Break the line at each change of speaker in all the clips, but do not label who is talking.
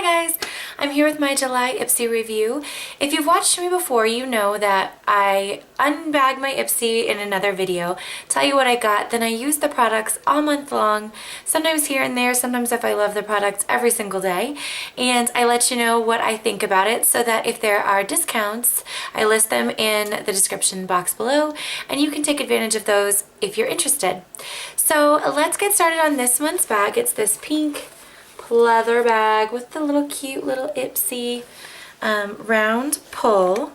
Hi guys, I'm here with my July Ipsy review. If you've watched me before, you know that I unbag my Ipsy in another video, tell you what I got, then I use the products all month long, sometimes here and there, sometimes if I love the products every single day, and I let you know what I think about it so that if there are discounts, I list them in the description box below and you can take advantage of those if you're interested. So let's get started on this month's bag. It's this pink leather bag with the little cute little Ipsy round pull.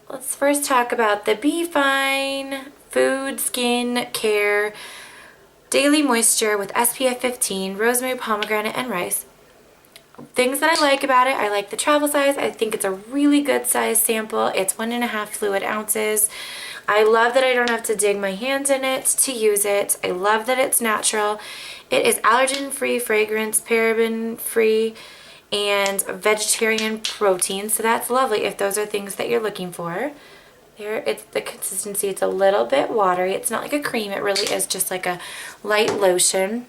Let's first talk about the Befine Food Skin Care Daily Moisture with SPF 15, rosemary, pomegranate, and rice. Things that I like about it, I like the travel size. I think it's a really good size sample. It's 1.5 fluid ounces. I love that I don't have to dig my hands in it to use it. I love that it's natural. It is allergen-free, fragrance, paraben-free, and vegetarian protein. So that's lovely if those are things that you're looking for. There, it's the consistency. It's a little bit watery. It's not like a cream. It really is just like a light lotion.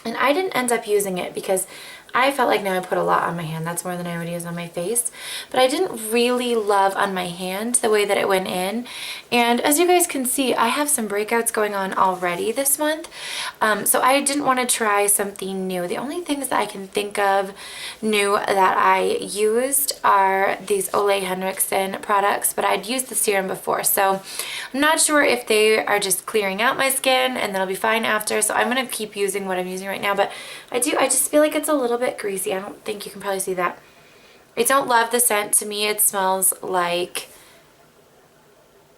And I didn't end up using it because I felt like now I put a lot on my hand. That's more than I would use on my face. But I didn't really love on my hand the way that it went in. And as you guys can see, I have some breakouts going on already this month. So I didn't want to try something new. The only things that I can think of new that I used are these Ole Henriksen products, but I'd used the serum before. So I'm not sure if they are just clearing out my skin and then I'll be fine after. So I'm going to keep using what I'm using right now. But I just feel like it's a little bit greasy. I don't think you can probably see that. I don't love the scent. To me, it smells like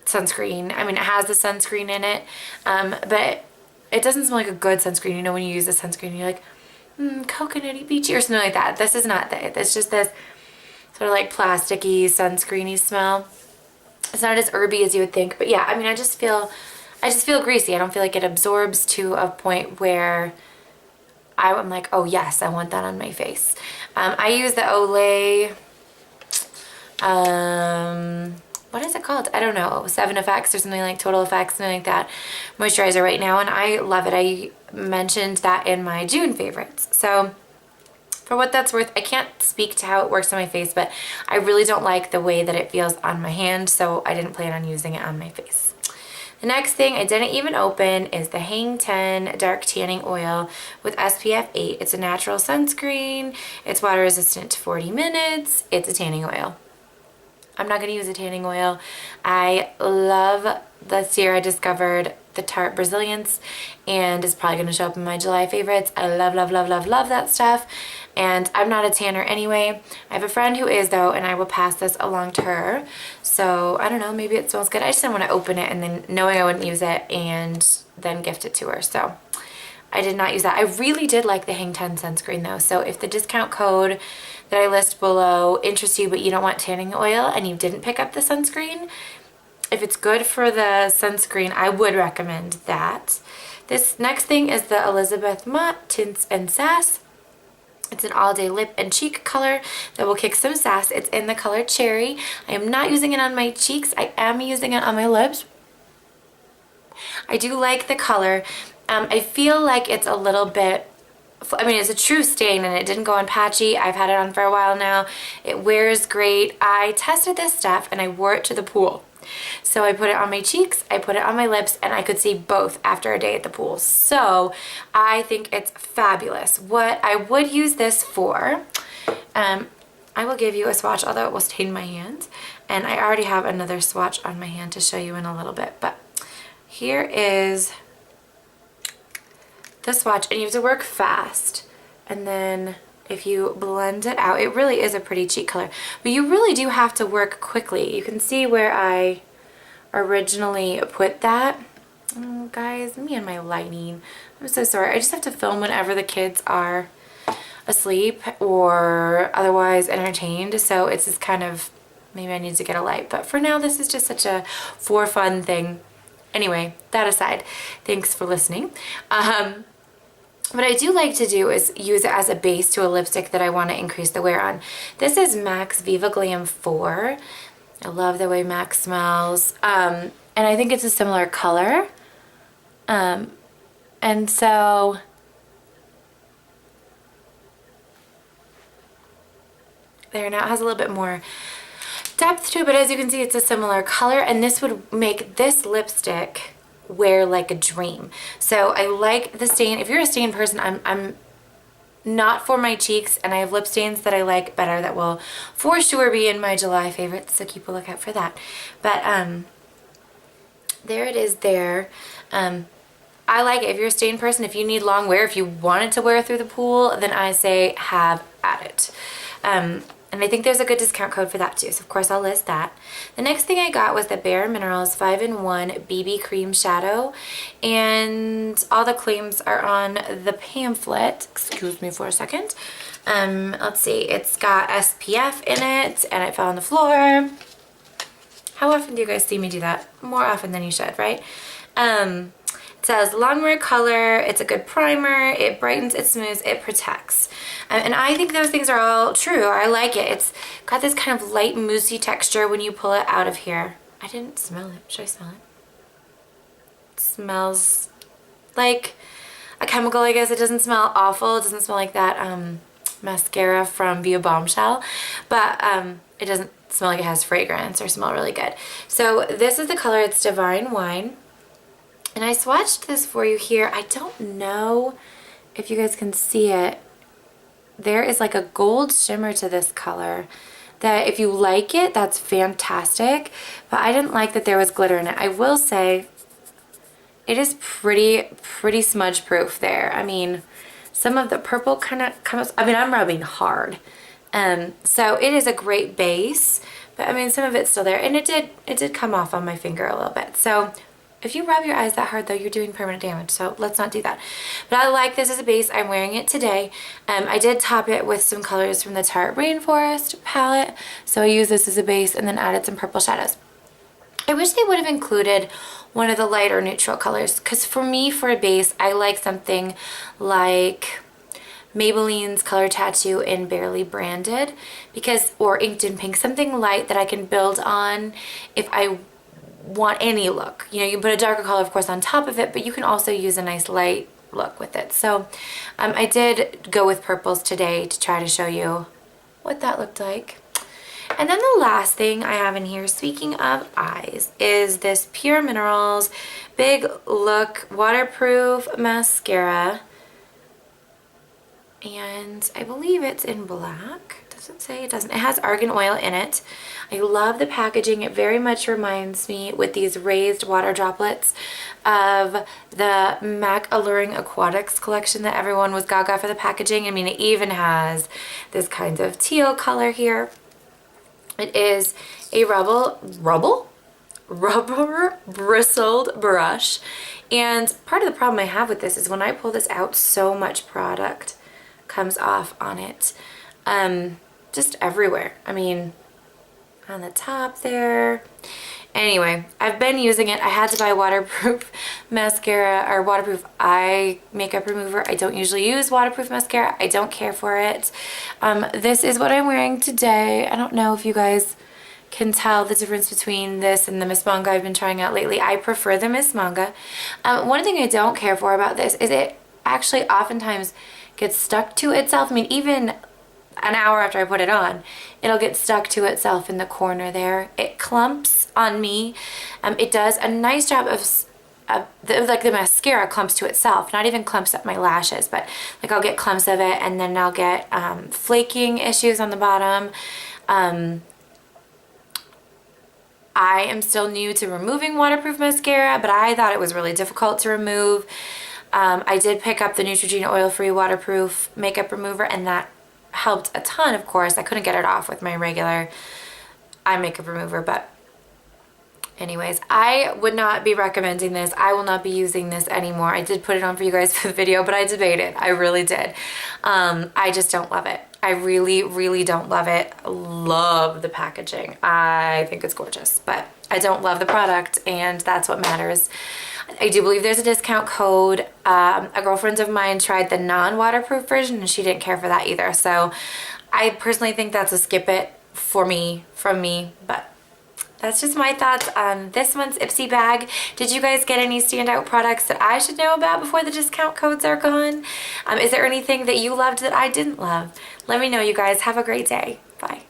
sunscreen. I mean, it has the sunscreen in it, but it doesn't smell like a good sunscreen. You know, when you use the sunscreen, you're like, coconutty, beachy, or something like that. This is not that. It's just this sort of like plasticky, sunscreeny smell. It's not as herby as you would think, but yeah, I mean, I just feel greasy. I don't feel like it absorbs to a point where I'm like, oh yes, I want that on my face. I use the Olay, what is it called? I don't know, 7 Effects or something like Total Effects, something like that, moisturizer right now, and I love it. I mentioned that in my June favorites. So for what that's worth, I can't speak to how it works on my face, but I really don't like the way that it feels on my hand, so I didn't plan on using it on my face. The next thing I didn't even open is the Hang 10 Dark Tanning Oil with SPF 8. It's a natural sunscreen. It's water resistant to 40 minutes. It's a tanning oil. I'm not going to use a tanning oil. I love this year I discovered the Tarte Brazilians, and it's probably going to show up in my July favorites. I love, love, love, love, love that stuff. And I'm not a tanner anyway. I have a friend who is though, and I will pass this along to her. So I don't know, maybe it smells good. I just didn't want to open it and then knowing I wouldn't use it and then gift it to her. So I did not use that. I really did like the Hang 10 sunscreen though. So if the discount code that I list below interests you but you don't want tanning oil and you didn't pick up the sunscreen, if it's good for the sunscreen, I would recommend that. This next thing is the Elizabeth Mott Tints and Sass. It's an all-day lip and cheek color that will kick some sass. It's in the color Cherry. I am not using it on my cheeks. I am using it on my lips. I do like the color. I feel like it's a little bit, I mean, it's a true stain and it didn't go on patchy. I've had it on for a while now. It wears great. I tested this stuff and I wore it to the pool. So I put it on my cheeks, I put it on my lips, and I could see both after a day at the pool. So I think it's fabulous. What I would use this for, I will give you a swatch, although it will stain my hands. And I already have another swatch on my hand to show you in a little bit. But here is the swatch, and you have to work fast. And then if you blend it out, it really is a pretty cheek color, but you really do have to work quickly. You can see where I originally put that. Oh guys, me and my lighting. I'm so sorry. I just have to film whenever the kids are asleep or otherwise entertained, so it's just kind of, maybe I need to get a light, but for now this is just such a for fun thing. Anyway, that aside, thanks for listening. What I do like to do is use it as a base to a lipstick that I want to increase the wear on. This is MAC's Viva Glam 4. I love the way MAC smells. And I think it's a similar color. And so there. Now it has a little bit more depth to it, but as you can see, it's a similar color, and this would make this lipstick wear like a dream. So I like the stain. If you're a stain person, I'm not for my cheeks, and I have lip stains that I like better that will for sure be in my July favorites, so keep a lookout for that. But there it is there. I like it. If you're a stain person, if you need long wear, if you wanted to wear through the pool, then I say have at it. And I think there's a good discount code for that too, so of course I'll list that. The next thing I got was the bareMinerals 5-in-1 BB Cream Shadow, and all the claims are on the pamphlet. Excuse me for a second. Let's see, it's got SPF in it, and it fell on the floor. How often do you guys see me do that? More often than you should, right? It says long wear color, it's a good primer, it brightens, it smooths, it protects. And I think those things are all true. I like it. It's got this kind of light moussey texture when you pull it out of here. I didn't smell it. Should I smell it? It smells like a chemical, I guess. It doesn't smell awful. It doesn't smell like that mascara from Via Bombshell. But it doesn't smell like it has fragrance or smell really good. So this is the color. It's Divine Wine. And I swatched this for you here. I don't know if you guys can see it. There is like a gold shimmer to this color that if you like it, that's fantastic. But I didn't like that there was glitter in it. I will say it is pretty smudge proof there. I mean, some of the purple kind of comes, I mean, I'm rubbing hard. So it is a great base, but I mean, some of it's still there, and it did come off on my finger a little bit. So if you rub your eyes that hard though, you're doing permanent damage, so let's not do that. But I like this as a base. I'm wearing it today. I did top it with some colors from the Tarte Rainforest palette, so I used this as a base and then added some purple shadows. I wish they would have included one of the light or neutral colors, because for me, for a base, I like something like Maybelline's Color Tattoo in Barely Branded, because, or Inked in Pink, something light that I can build on if I want any look. You know, you can put a darker color, of course, on top of it, but you can also use a nice light look with it. So I did go with purples today to try to show you what that looked like. And then the last thing I have in here, speaking of eyes, is this Pure Minerals Big Look Waterproof Mascara. And I believe it's in black. Does it say? It doesn't. It has argan oil in it. I love the packaging. It very much reminds me with these raised water droplets of the MAC Alluring Aquatics collection that everyone was gaga for the packaging. I mean, it even has this kind of teal color here. It is a rubber bristled brush. And part of the problem I have with this is when I pull this out, so much product comes off on it. Just everywhere. I mean, on the top there. Anyway, I've been using it. I had to buy waterproof mascara or waterproof eye makeup remover. I don't usually use waterproof mascara. I don't care for it. This is what I'm wearing today. I don't know if you guys can tell the difference between this and the Miss Manga I've been trying out lately. I prefer the Miss Manga. One thing I don't care for about this is it actually oftentimes gets stuck to itself. I mean, even an hour after I put it on, it'll get stuck to itself in the corner there. It clumps on me. It does a nice job of like the mascara clumps to itself, not even clumps up my lashes, but like I'll get clumps of it, and then I'll get flaking issues on the bottom. I am still new to removing waterproof mascara, but I thought it was really difficult to remove. I did pick up the Neutrogena oil-free waterproof makeup remover, and that helped a ton, of course. I couldn't get it off with my regular eye makeup remover, but anyways, I would not be recommending this. I will not be using this anymore. I did put it on for you guys for the video, but I debated. I really did. I just don't love it. I really don't love it. Love the packaging. I think it's gorgeous, but I don't love the product, and that's what matters. I do believe there's a discount code. A girlfriend of mine tried the non-waterproof version, and she didn't care for that either. So I personally think that's a skip it for me, from me, but that's just my thoughts on this month's Ipsy bag. Did you guys get any standout products that I should know about before the discount codes are gone? Is there anything that you loved that I didn't love? Let me know, you guys. Have a great day. Bye.